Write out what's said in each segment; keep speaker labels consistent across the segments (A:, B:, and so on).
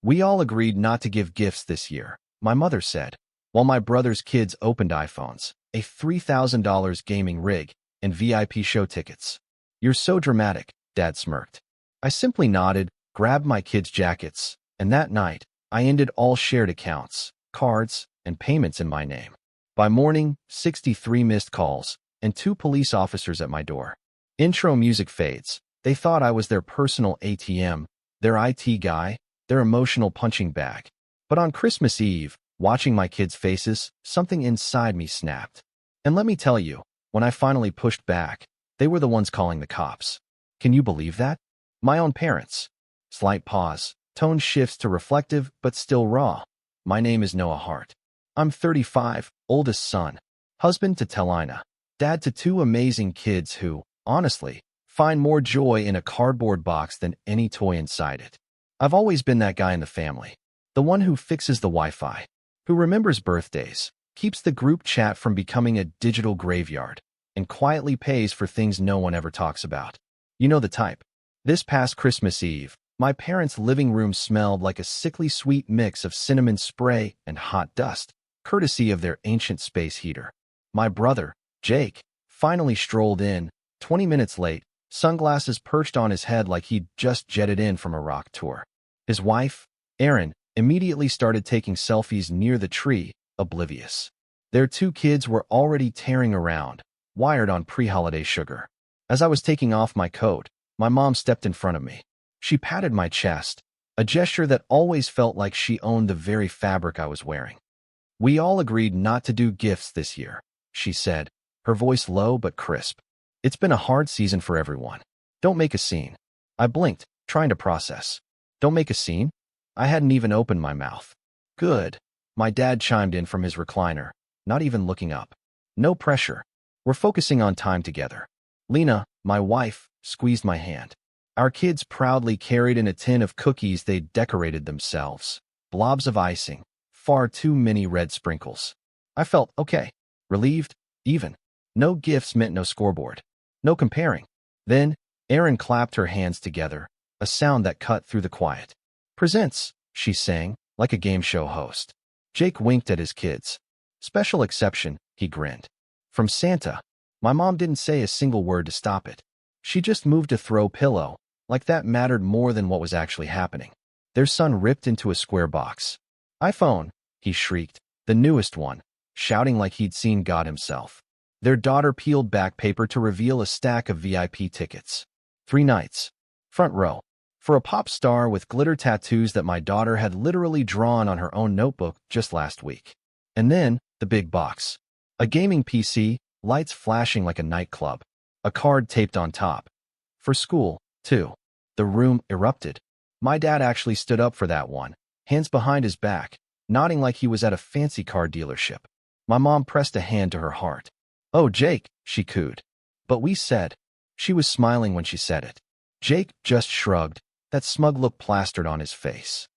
A: We all agreed not to give gifts this year, my mother said, while my brother's kids opened iPhones, a $3,000 gaming rig, and VIP show tickets. You're so dramatic, Dad smirked. I simply nodded, grabbed my kids' jackets, and that night, I ended all shared accounts, cards, and payments in my name. By morning, 63 missed calls, and 2 police officers at my door. Intro music fades. They thought I was their personal ATM, their IT guy, their emotional punching bag. But on Christmas Eve, watching my kids' faces, something inside me snapped. And let me tell you, when I finally pushed back, they were the ones calling the cops. Can you believe that? My own parents. Slight pause. Tone shifts to reflective, but still raw. My name is Noah Hart. I'm 35, oldest son, husband to Telina, dad to 2 amazing kids who, honestly, find more joy in a cardboard box than any toy inside it. I've always been that guy in the family, the one who fixes the Wi-Fi, who remembers birthdays, keeps the group chat from becoming a digital graveyard, and quietly pays for things no one ever talks about. You know the type. This past Christmas Eve, my parents' living room smelled like a sickly sweet mix of cinnamon spray and hot dust, courtesy of their ancient space heater. My brother, Jake, finally strolled in, 20 minutes late, sunglasses perched on his head like he'd just jetted in from a rock tour. His wife, Erin, immediately started taking selfies near the tree, oblivious. Their 2 kids were already tearing around, wired on pre-holiday sugar. As I was taking off my coat, my mom stepped in front of me. She patted my chest, a gesture that always felt like she owned the very fabric I was wearing. We all agreed not to do gifts this year, she said, her voice low but crisp. It's been a hard season for everyone. Don't make a scene. I blinked, trying to process. Don't make a scene? I hadn't even opened my mouth. Good. My dad chimed in from his recliner, not even looking up. No pressure. We're focusing on time together. Lena, my wife, squeezed my hand. Our kids proudly carried in a tin of cookies they'd decorated themselves. Blobs of icing. Far too many red sprinkles. I felt okay. Relieved, even. No gifts meant no scoreboard. No comparing. Then, Erin clapped her hands together, a sound that cut through the quiet. Presents, she sang, like a game show host. Jake winked at his kids. Special exception, he grinned. From Santa. My mom didn't say a single word to stop it. She just moved a throw pillow, like that mattered more than what was actually happening. Their son ripped into a square box. iPhone, he shrieked, the newest one, shouting like he'd seen God himself. Their daughter peeled back paper to reveal a stack of VIP tickets. 3 nights. Front row. For a pop star with glitter tattoos that my daughter had literally drawn on her own notebook just last week. And then, the big box. A gaming PC, lights flashing like a nightclub. A card taped on top. For school, too. The room erupted. My dad actually stood up for that one, hands behind his back, nodding like he was at a fancy car dealership. My mom pressed a hand to her heart. Oh, Jake, she cooed. But we said. She was smiling when she said it. Jake just shrugged, that smug look plastered on his face.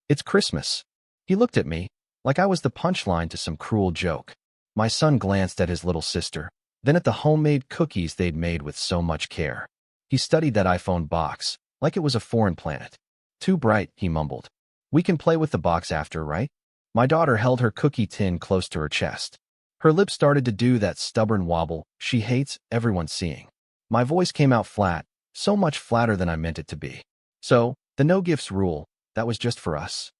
A: It's Christmas. He looked at me, like I was the punchline to some cruel joke. My son glanced at his little sister, then at the homemade cookies they'd made with so much care. He studied that iPhone box, like it was a foreign planet. Too bright, he mumbled. We can play with the box after, right? My daughter held her cookie tin close to her chest. Her lips started to do that stubborn wobble she hates everyone seeing. My voice came out flat, so much flatter than I meant it to be. So, the no gifts rule, that was just for us.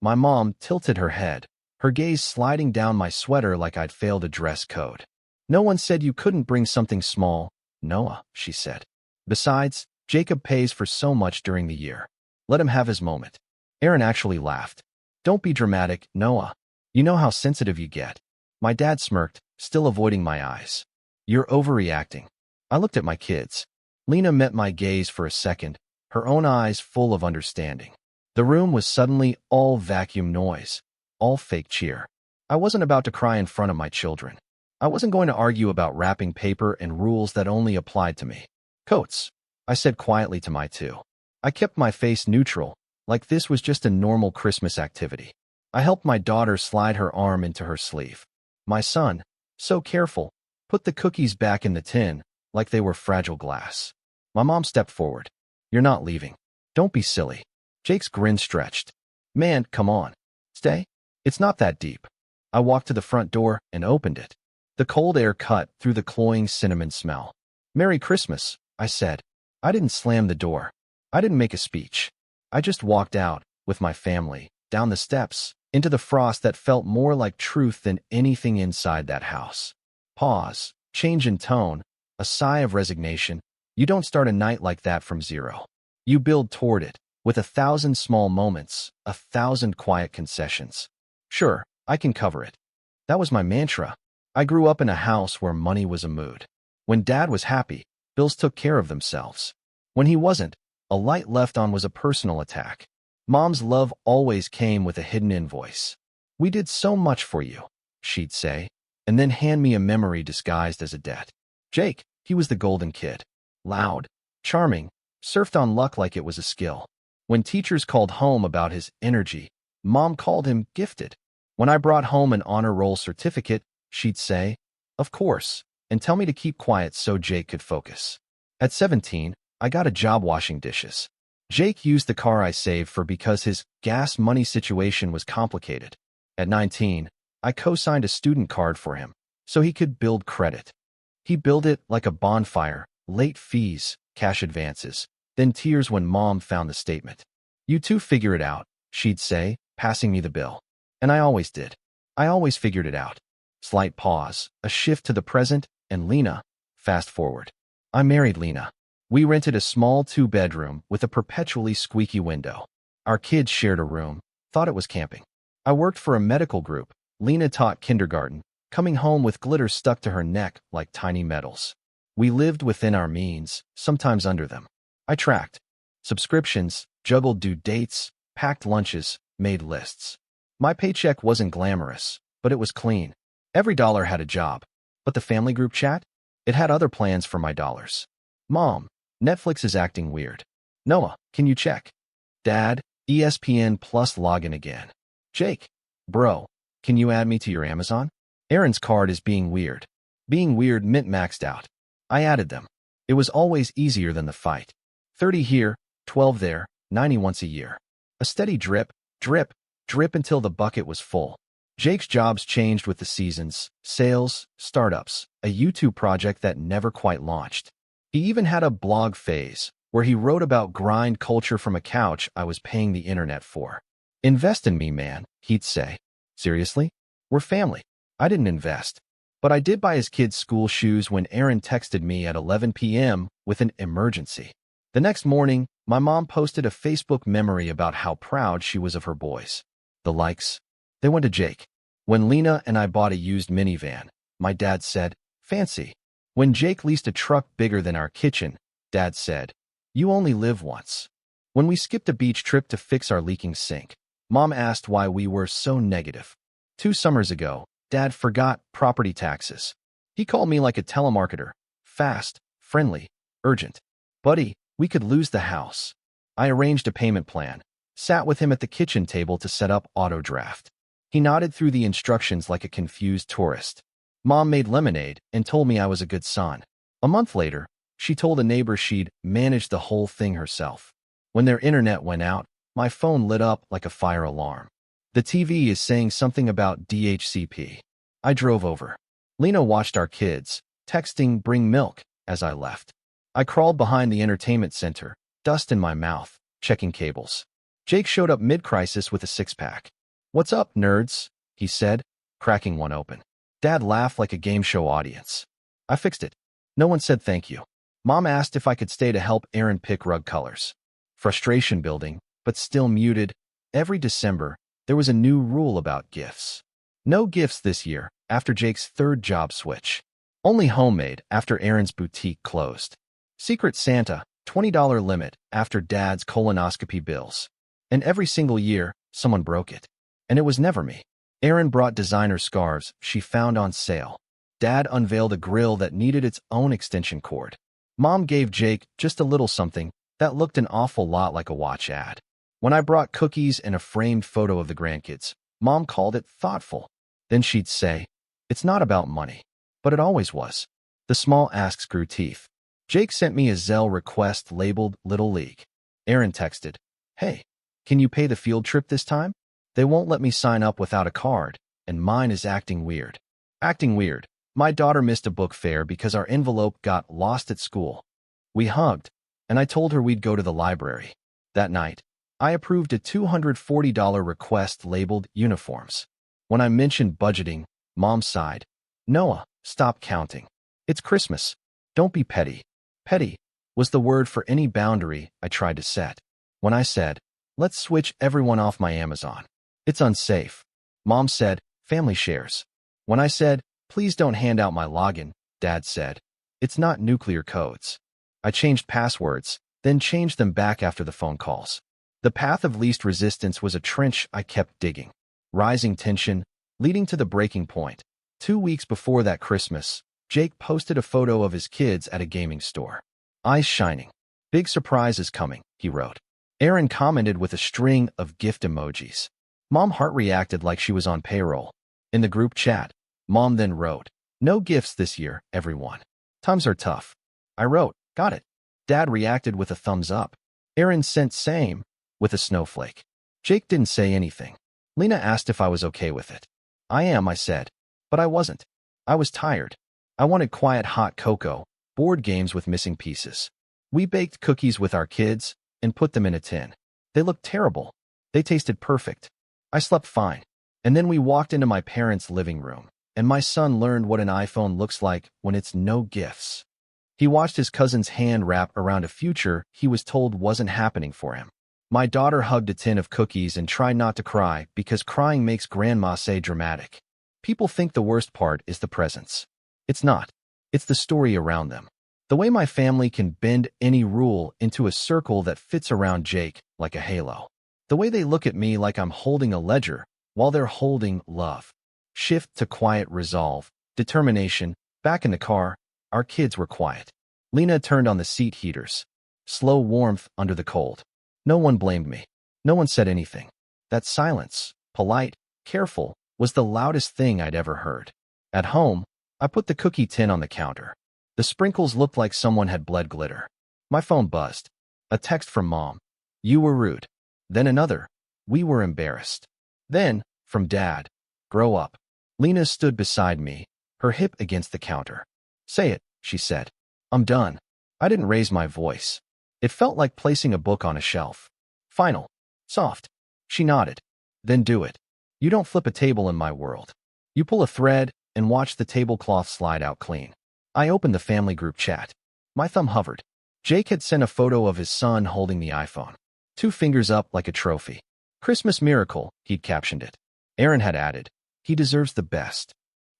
A: My mom tilted her head, her gaze sliding down my sweater like I'd failed a dress code. No one said you couldn't bring something small, Noah, she said. Besides, Jacob pays for so much during the year. Let him have his moment. Erin actually laughed. Don't be dramatic, Noah. You know how sensitive you get. My dad smirked, still avoiding my eyes. You're overreacting. I looked at my kids. Lena met my gaze for a second, her own eyes full of understanding. The room was suddenly all vacuum noise, all fake cheer. I wasn't about to cry in front of my children. I wasn't going to argue about wrapping paper and rules that only applied to me. Coats, I said quietly to my 2. I kept my face neutral, like this was just a normal Christmas activity. I helped my daughter slide her arm into her sleeve. My son, so careful, put the cookies back in the tin, like they were fragile glass. My mom stepped forward. You're not leaving. Don't be silly. Jake's grin stretched. Man, come on. Stay. It's not that deep. I walked to the front door and opened it. The cold air cut through the cloying cinnamon smell. Merry Christmas, I said. I didn't slam the door. I didn't make a speech. I just walked out, with my family, down the steps, into the frost that felt more like truth than anything inside that house. Pause, change in tone, a sigh of resignation. You don't start a night like that from zero. You build toward it, with 1,000 small moments, 1,000 quiet concessions. Sure, I can cover it. That was my mantra. I grew up in a house where money was a mood. When Dad was happy, bills took care of themselves. When he wasn't, a light left on was a personal attack. Mom's love always came with a hidden invoice. We did so much for you, she'd say, and then hand me a memory disguised as a debt. Jake, he was the golden kid. Loud, charming, surfed on luck like it was a skill. When teachers called home about his energy, Mom called him gifted. When I brought home an honor roll certificate, she'd say, of course, and tell me to keep quiet so Jake could focus. At 17, I got a job washing dishes. Jake used the car I saved for because his gas money situation was complicated. At 19, I co-signed a student card for him so he could build credit. He built it like a bonfire, late fees, cash advances, then tears when Mom found the statement. You two figure it out, she'd say, passing me the bill. And I always did. I always figured it out. Slight pause, a shift to the present, and Lena, fast forward. I married Lena. We rented a small 2-bedroom with a perpetually squeaky window. Our kids shared a room, thought it was camping. I worked for a medical group. Lena taught kindergarten, coming home with glitter stuck to her neck like tiny medals. We lived within our means, sometimes under them. I tracked subscriptions, juggled due dates, packed lunches, made lists. My paycheck wasn't glamorous, but it was clean. Every dollar had a job. But the family group chat? It had other plans for my dollars. Mom, Netflix is acting weird. Noah, can you check? Dad, ESPN Plus login again. Jake, bro, can you add me to your Amazon? Aaron's card is being weird. Being weird meant maxed out. I added them. It was always easier than the fight. 30 here, 12 there, 90 once a year. A steady drip, drip, drip until the bucket was full. Jake's jobs changed with the seasons, sales, startups, a YouTube project that never quite launched. He even had a blog phase where he wrote about grind culture from a couch I was paying the internet for. Invest in me, man, he'd say. Seriously? We're family. I didn't invest. But I did buy his kids school shoes when Aaron texted me at 11 p.m. with an emergency. The next morning, my mom posted a Facebook memory about how proud she was of her boys. The likes? They went to Jake. When Lena and I bought a used minivan, my dad said, fancy. When Jake leased a truck bigger than our kitchen, Dad said, you only live once. When we skipped a beach trip to fix our leaking sink, Mom asked why we were so negative. 2 summers ago, Dad forgot property taxes. He called me like a telemarketer, fast, friendly, urgent. Buddy, we could lose the house. I arranged a payment plan, sat with him at the kitchen table to set up auto draft. He nodded through the instructions like a confused tourist. Mom made lemonade and told me I was a good son. A month later, she told a neighbor she'd managed the whole thing herself. When their internet went out, my phone lit up like a fire alarm. The TV is saying something about DHCP. I drove over. Lena watched our kids, texting bring milk, as I left. I crawled behind the entertainment center, dust in my mouth, checking cables. Jake showed up mid-crisis with a 6-pack. What's up, nerds? He said, cracking one open. Dad laughed like a game show audience. I fixed it. No one said thank you. Mom asked if I could stay to help Aaron pick rug colors. Frustration building, but still muted. Every December, there was a new rule about gifts. No gifts this year, after Jake's 3rd job switch. Only homemade after Aaron's boutique closed. Secret Santa, $20 limit after Dad's colonoscopy bills. And every single year, someone broke it. And it was never me. Aaron brought designer scarves she found on sale. Dad unveiled a grill that needed its own extension cord. Mom gave Jake just a little something that looked an awful lot like a watch ad. When I brought cookies and a framed photo of the grandkids, Mom called it thoughtful. Then she'd say, it's not about money. But it always was. The small asks grew teeth. Jake sent me a Zelle request labeled Little League. Aaron texted, hey, Can you pay the field trip this time? They won't let me sign up without a card, and mine is acting weird. Acting weird. My daughter missed a book fair because our envelope got lost at school. We hugged, and I told her we'd go to the library. That night, I approved a $240 request labeled uniforms. When I mentioned budgeting, Mom sighed. Noah, stop counting. It's Christmas. Don't be petty. Petty was the word for any boundary I tried to set. When I said, let's switch everyone off my Amazon. It's unsafe. Mom said, family shares. When I said, please don't hand out my login, Dad said, it's not nuclear codes. I changed passwords, then changed them back after the phone calls. The path of least resistance was a trench I kept digging. Rising tension, leading to the breaking point. 2 weeks before that Christmas, Jake posted a photo of his kids at a gaming store. Eyes shining. Big surprise is coming, he wrote. Aaron commented with a string of gift emojis. Mom heart reacted like she was on payroll. In the group chat, Mom then wrote, no gifts this year, everyone. Times are tough. I wrote, got it. Dad reacted with a thumbs up. Aaron sent same, with a snowflake. Jake didn't say anything. Lena asked if I was okay with it. I am, I said. But I wasn't. I was tired. I wanted quiet hot cocoa, board games with missing pieces. We baked cookies with our kids and put them in a tin. They looked terrible. They tasted perfect. I slept fine. And then we walked into my parents' living room, and my son learned what an iPhone looks like when it's no gifts. He watched his cousin's hand wrap around a future he was told wasn't happening for him. My daughter hugged a tin of cookies and tried not to cry because crying makes grandma say dramatic. People think the worst part is the presents. It's not. It's the story around them. The way my family can bend any rule into a circle that fits around Jake like a halo. The way they look at me like I'm holding a ledger while they're holding love. Shift to quiet resolve, determination. Back in the car, our kids were quiet. Lena turned on the seat heaters. Slow warmth under the cold. No one blamed me. No one said anything. That silence, polite, careful, was the loudest thing I'd ever heard. At home, I put the cookie tin on the counter. The sprinkles looked like someone had bled glitter. My phone buzzed. A text from Mom. You were rude. Then another. We were embarrassed. Then, from Dad. Grow up. Lena stood beside me, her hip against the counter. Say it, she said. I'm done. I didn't raise my voice. It felt like placing a book on a shelf. Final. Soft. She nodded. Then do it. You don't flip a table in my world. You pull a thread and watch the tablecloth slide out clean. I opened the family group chat. My thumb hovered. Jake had sent a photo of his son holding the iPhone. 2 fingers up like a trophy. Christmas miracle, he'd captioned it. Aaron had added, he deserves the best.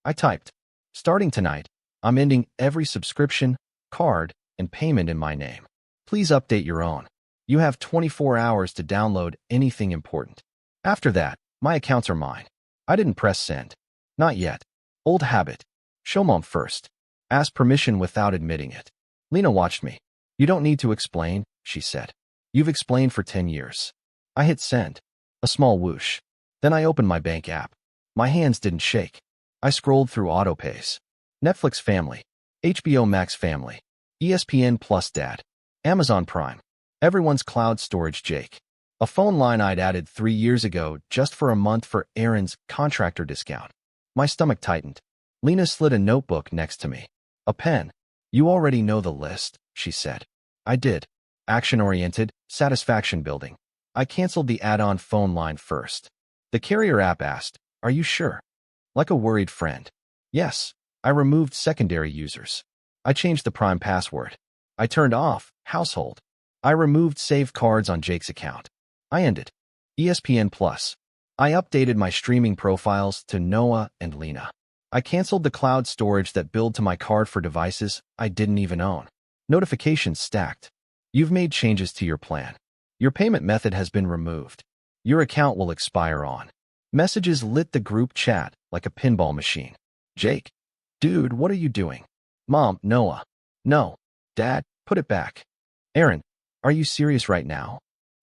A: I typed, starting tonight, I'm ending every subscription, card, and payment in my name. Please update your own. You have 24 hours to download anything important. After that, my accounts are mine. I didn't press send. Not yet. Old habit. Show Mom first. Ask permission without admitting it. Lena watched me. You don't need to explain, she said. You've explained for 10 years. I hit send. A small whoosh. Then I opened my bank app. My hands didn't shake. I scrolled through autopays. Netflix family. HBO Max family. ESPN Plus Dad. Amazon Prime. Everyone's cloud storage Jake. A phone line I'd added 3 years ago just for a month for Aaron's contractor discount. My stomach tightened. Lena slid a notebook next to me. A pen. You already know the list, she said. I did. Action-oriented, satisfaction-building. I canceled the add-on phone line first. The carrier app asked, are you sure? Like a worried friend. Yes. I removed secondary users. I changed the Prime password. I turned off household. I removed saved cards on Jake's account. I ended ESPN Plus. I updated my streaming profiles to Noah and Lena. I canceled the cloud storage that billed to my card for devices I didn't even own. Notifications stacked. You've made changes to your plan. Your payment method has been removed. Your account will expire on. Messages lit the group chat like a pinball machine. Jake. Dude, what are you doing? Mom, Noah. No. Dad, put it back. Aaron, are you serious right now?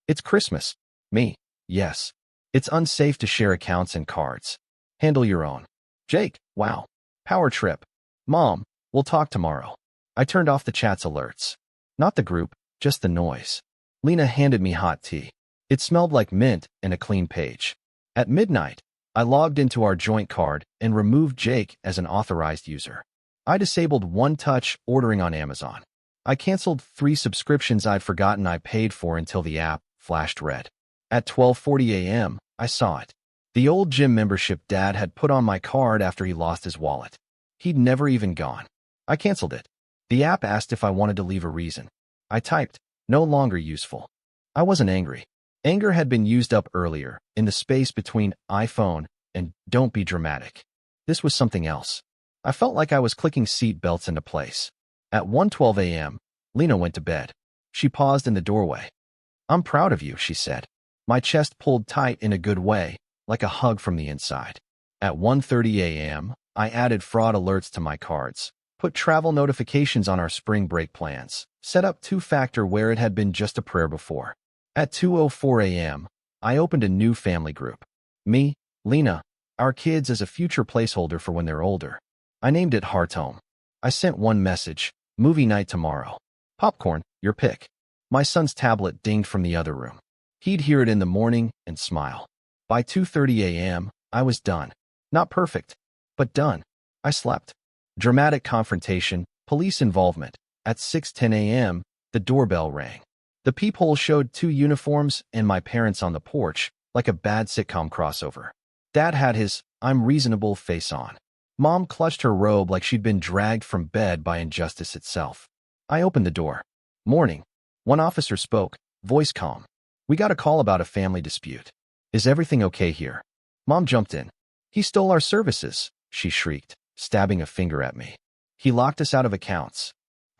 A: It's Christmas. Me. Yes. It's unsafe to share accounts and cards. Handle your own. Jake, wow. Power trip. Mom, we'll talk tomorrow. I turned off the chat's alerts. Not the group, just the noise. Lena handed me hot tea. It smelled like mint and a clean page. At midnight, I logged into our joint card and removed Jake as an authorized user. I disabled one-touch ordering on Amazon. I canceled 3 subscriptions I'd forgotten I paid for until the app flashed red. At 12:40 a.m., I saw it. The old gym membership Dad had put on my card after he lost his wallet. He'd never even gone. I canceled it. The app asked if I wanted to leave a reason. I typed, "No longer useful." I wasn't angry. Anger had been used up earlier, in the space between iPhone and don't be dramatic. This was something else. I felt like I was clicking seat belts into place. At 1:12 a.m., Lena went to bed. She paused in the doorway. "I'm proud of you," she said. My chest pulled tight in a good way, like a hug from the inside. At 1:30 a.m., I added fraud alerts to my cards, put travel notifications on our spring break plans, set up two-factor where it had been just a prayer before. At 2:04 a.m., I opened a new family group. Me, Lena, our kids as a future placeholder for when they're older. I named it Heart Home. I sent one message, "Movie night tomorrow. Popcorn, your pick." My son's tablet dinged from the other room. He'd hear it in the morning and smile. By 2:30 a.m., I was done. Not perfect, but done. I slept. Dramatic confrontation, police involvement. At 6:10 a.m., the doorbell rang. The peephole showed 2 uniforms and my parents on the porch, like a bad sitcom crossover. Dad had his "I'm reasonable" face on. Mom clutched her robe like she'd been dragged from bed by injustice itself. I opened the door. "Morning." One officer spoke, voice calm. "We got a call about a family dispute. Is everything okay here?" Mom jumped in. "He stole our services," she shrieked, stabbing a finger at me. "He locked us out of accounts."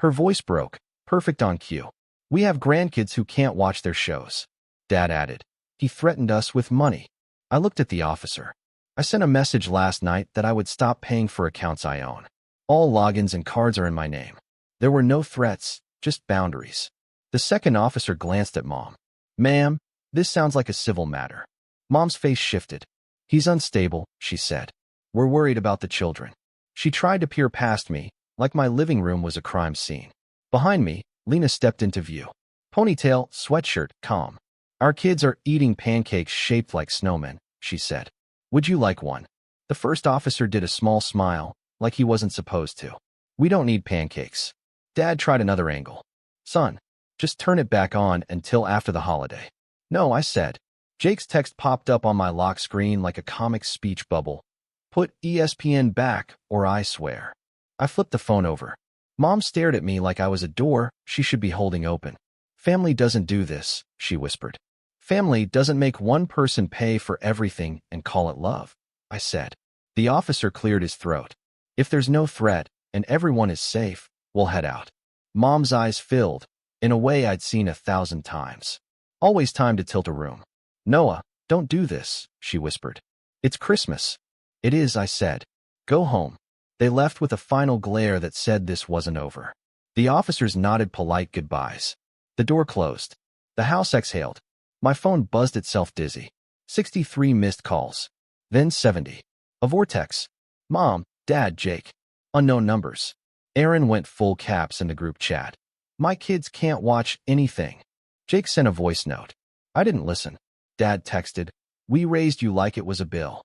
A: Her voice broke, perfect on cue. "We have grandkids who can't watch their shows." Dad added, "He threatened us with money." I looked at the officer. "I sent a message last night that I would stop paying for accounts I own. All logins and cards are in my name." There were no threats, just boundaries. The second officer glanced at Mom. "Ma'am, this sounds like a civil matter." Mom's face shifted. "He's unstable," she said. "We're worried about the children." She tried to peer past me, like my living room was a crime scene. Behind me, Lena stepped into view. Ponytail, sweatshirt, calm. "Our kids are eating pancakes shaped like snowmen," she said. "Would you like one?" The first officer did a small smile, like he wasn't supposed to. "We don't need pancakes." Dad tried another angle. "Son, just turn it back on until after the holiday." "No," I said. Jake's text popped up on my lock screen like a comic speech bubble. "Put ESPN back, or I swear." I flipped the phone over. Mom stared at me like I was a door she should be holding open. "Family doesn't do this," she whispered. "Family doesn't make one person pay for everything and call it love," I said. The officer cleared his throat. "If there's no threat and everyone is safe, we'll head out." Mom's eyes filled, in a way I'd seen 1,000 times. Always time to tilt a room. "Noah, don't do this," she whispered. "It's Christmas." "It is," I said. "Go home." They left with a final glare that said this wasn't over. The officers nodded polite goodbyes. The door closed. The house exhaled. My phone buzzed itself dizzy. 63 missed calls. Then 70. A vortex. Mom, Dad, Jake. Unknown numbers. Aaron went full caps in the group chat. "My kids can't watch anything." Jake sent a voice note. I didn't listen. Dad texted, "We raised you like it was a bill."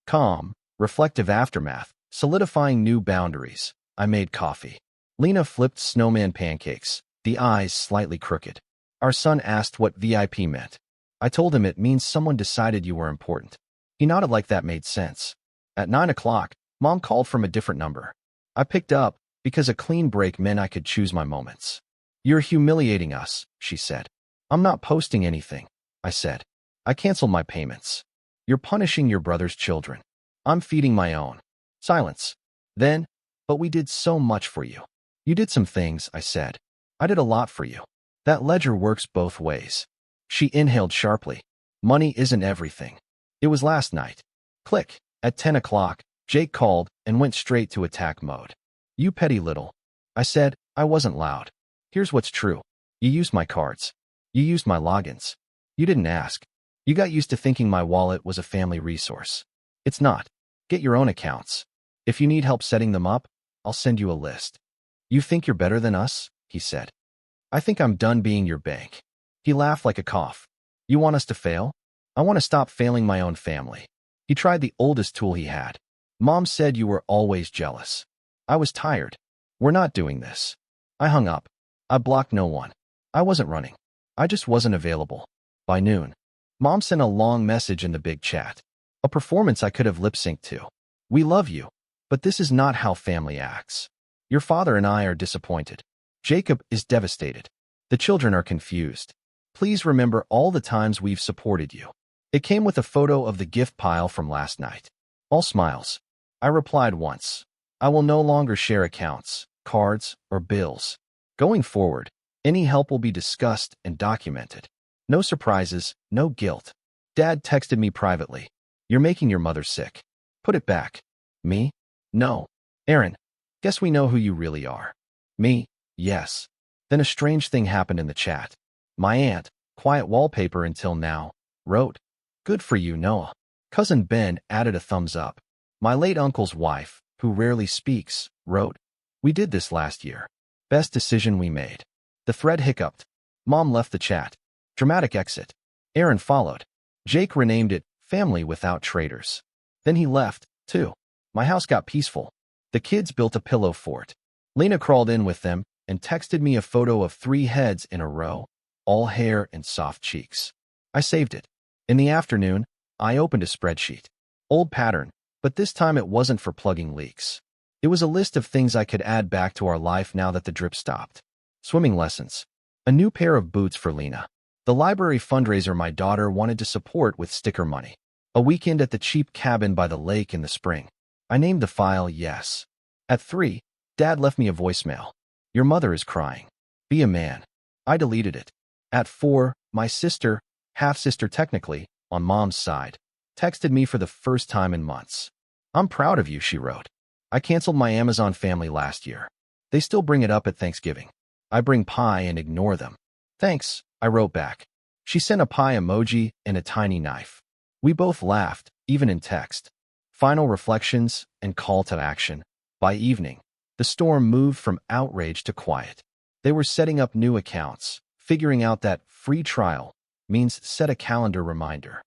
A: Calm, reflective aftermath, solidifying new boundaries. I made coffee. Lena flipped snowman pancakes, the eyes slightly crooked. Our son asked what VIP meant. I told him it means someone decided you were important. He nodded like that made sense. At 9 o'clock, Mom called from a different number. I picked up because a clean break meant I could choose my moments. "You're humiliating us," she said. "I'm not posting anything," I said. "I canceled my payments." "You're punishing your brother's children." "I'm feeding my own." Silence. Then, "But we did so much for you." "You did some things," I said. "I did a lot for you." That ledger works both ways. She inhaled sharply. "Money isn't everything." It was last night. Click. At 10 o'clock, Jake called and went straight to attack mode. "You petty little." I said. I wasn't loud. "Here's what's true. You used my cards. You used my logins. You didn't ask. You got used to thinking my wallet was a family resource. It's not. Get your own accounts. If you need help setting them up, I'll send you a list." "You think you're better than us?" he said. "I think I'm done being your bank." He laughed like a cough. You want us to fail? I want to stop failing my own family. He tried the oldest tool he had. Mom said you were always jealous. I was tired. We're not doing this. I hung up. I blocked no one. I wasn't running. I just wasn't available. By noon, Mom sent a long message in the big chat. A performance I could have lip-synced to. We love you, but this is not how family acts. Your father and I are disappointed. Jacob is devastated. The children are confused. Please remember all the times we've supported you. It came with a photo of the gift pile from last night. All smiles. I replied once. I will no longer share accounts, cards, or bills. Going forward, any help will be discussed and documented. No surprises, no guilt. Dad texted me privately. You're making your mother sick. Put it back. Me? No. Aaron, guess we know who you really are. Me? Yes. Then a strange thing happened in the chat. My aunt, quiet wallpaper until now, wrote, Good for you, Noah. Cousin Ben added a thumbs up. My late uncle's wife, who rarely speaks, wrote, We did this last year. Best decision we made. The thread hiccuped. Mom left the chat. Dramatic exit. Aaron followed. Jake renamed it Family Without Traitors. Then he left, too. My house got peaceful. The kids built a pillow fort. Lena crawled in with them and texted me a photo of 3 heads in a row, all hair and soft cheeks. I saved it. In the afternoon, I opened a spreadsheet. Old pattern, but this time it wasn't for plugging leaks. It was a list of things I could add back to our life now that the drip stopped. Swimming lessons. A new pair of boots for Lena. The library fundraiser my daughter wanted to support with sticker money. A weekend at the cheap cabin by the lake in the spring. I named the file Yes. At 3, Dad left me a voicemail. Your mother is crying. Be a man. I deleted it. At 4, my sister, half-sister technically, on Mom's side, texted me for the first time in months. I'm proud of you, she wrote. I canceled my Amazon family last year. They still bring it up at Thanksgiving. I bring pie and ignore them. Thanks, I wrote back. She sent a pie emoji and a tiny knife. We both laughed, even in text. Final reflections and call to action. By evening, the storm moved from outrage to quiet. They were setting up new accounts, figuring out that free trial means set a calendar reminder.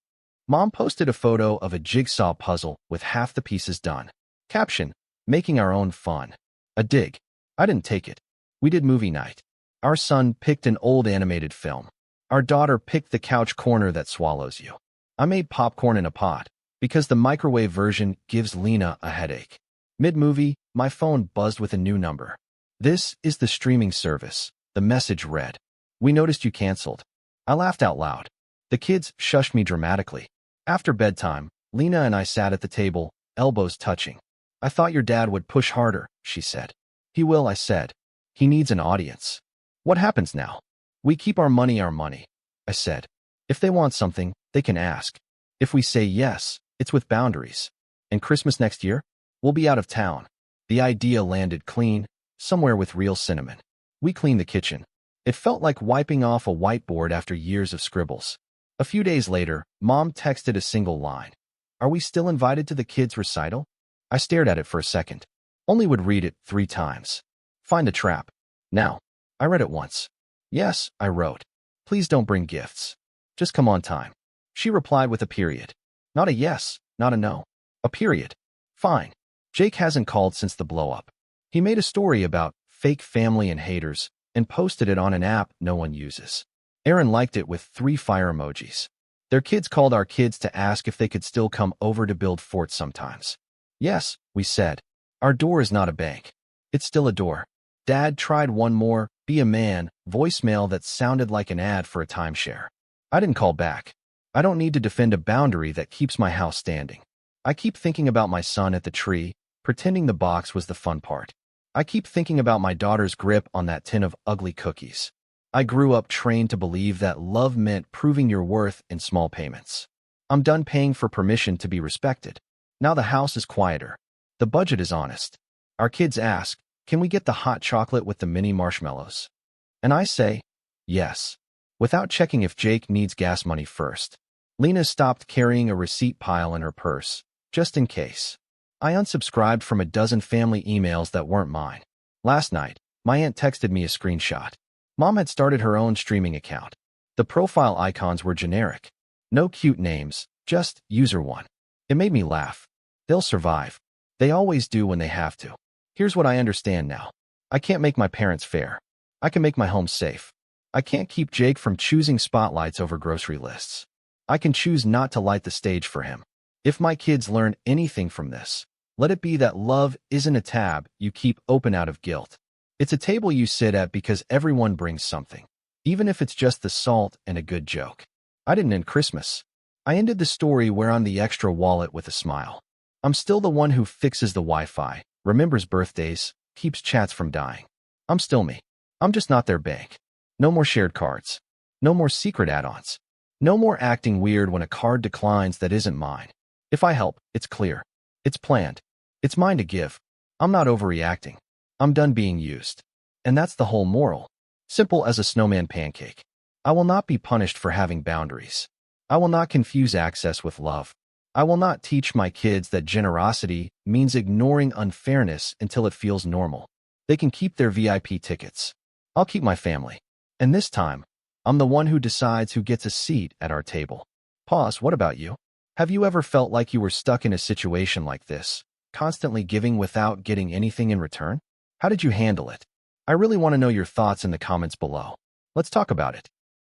A: Mom posted a photo of a jigsaw puzzle with half the pieces done. Caption, making our own fun. A dig. I didn't take it. We did movie night. Our son picked an old animated film. Our daughter picked the couch corner that swallows you. I made popcorn in a pot, because the microwave version gives Lena a headache. Mid-movie, my phone buzzed with a new number. This is the streaming service, the message read. We noticed you canceled. I laughed out loud. The kids shushed me dramatically. After bedtime, Lena and I sat at the table, elbows touching. I thought your dad would push harder, she said. He will, I said. He needs an audience. What happens now? We keep our money, I said. If they want something, they can ask. If we say yes, it's with boundaries. And Christmas next year? We'll be out of town. The idea landed clean, somewhere with real cinnamon. We cleaned the kitchen. It felt like wiping off a whiteboard after years of scribbles. A few days later, Mom texted a single line. Are we still invited to the kids' recital? I stared at it for a second. Only would read it 3 times. Find a trap. Now. I read it once. Yes, I wrote. Please don't bring gifts. Just come on time. She replied with a period. Not a yes, not a no. A period. Fine. Jake hasn't called since the blow-up. He made a story about fake family and haters and posted it on an app no one uses. Aaron liked it with 3 fire emojis. Their kids called our kids to ask if they could still come over to build forts sometimes. Yes, we said. Our door is not a bank. It's still a door. Dad tried one more, be a man, voicemail that sounded like an ad for a timeshare. I didn't call back. I don't need to defend a boundary that keeps my house standing. I keep thinking about my son at the tree, pretending the box was the fun part. I keep thinking about my daughter's grip on that tin of ugly cookies. I grew up trained to believe that love meant proving your worth in small payments. I'm done paying for permission to be respected. Now the house is quieter. The budget is honest. Our kids ask, can we get the hot chocolate with the mini marshmallows? And I say, yes, without checking if Jake needs gas money first. Lena stopped carrying a receipt pile in her purse, just in case. I unsubscribed from a dozen family emails that weren't mine. Last night, my aunt texted me a screenshot. Mom had started her own streaming account. The profile icons were generic. No cute names, just user one. It made me laugh. They'll survive. They always do when they have to. Here's what I understand now. I can't make my parents fair. I can make my home safe. I can't keep Jake from choosing spotlights over grocery lists. I can choose not to light the stage for him. If my kids learn anything from this, let it be that love isn't a tab you keep open out of guilt. It's a table you sit at because everyone brings something, even if it's just the salt and a good joke. I didn't end Christmas. I ended the story where I'm the extra wallet with a smile. I'm still the one who fixes the Wi-Fi, remembers birthdays, keeps chats from dying. I'm still me. I'm just not their bank. No more shared cards. No more secret add-ons. No more acting weird when a card declines that isn't mine. If I help, it's clear. It's planned. It's mine to give. I'm not overreacting. I'm done being used. And that's the whole moral. Simple as a snowman pancake. I will not be punished for having boundaries. I will not confuse access with love. I will not teach my kids that generosity means ignoring unfairness until it feels normal. They can keep their VIP tickets. I'll keep my family. And this time, I'm the one who decides who gets a seat at our table. Pause, what about you? Have you ever felt like you were stuck in a situation like this, constantly giving without getting anything in return? How did you handle it? I really want to know your thoughts in the comments below. Let's talk about it.